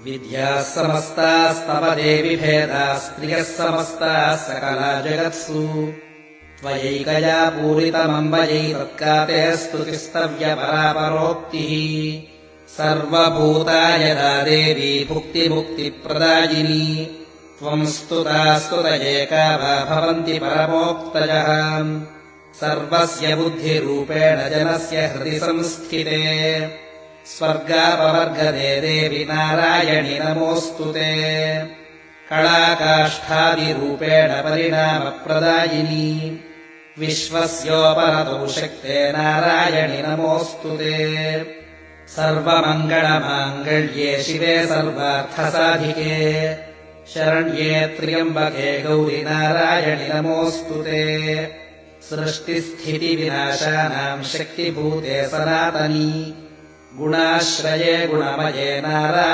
विद्याः समस्तास्तव देवि भेदाः स्त्रियः समस्ताः सकला जगत्सु त्वयैकया पूरितमम्बयैतत्काते स्तुतिस्तव्यपरापरोक्तिः सर्वभूताय यदा देवी भुक्तिमुक्तिप्रदायिनी त्वम् स्तुता स्तुतयेका वा भवन्ति परमोक्तयः सर्वस्य बुद्धिरूपेण जनस्य हृदि संस्थिते स्वर्गापवर्गदे देवि नारायणि नमोऽस्तु ते कलाकाष्ठादिरूपेण परिणामप्रदायिनी विश्वस्योपरतौ शक्ते नारायणि नमोऽस्तु ते सर्वमङ्गलमाङ्गल्ये शिवे सर्वार्थसाधिके शरण्ये त्र्यम्बके गौरि नारायणि नमोऽस्तु ते सृष्टिस्थितिविनाशानाम् शक्तिभूते सनातनी गुणाश्रये गुणमये नारायणि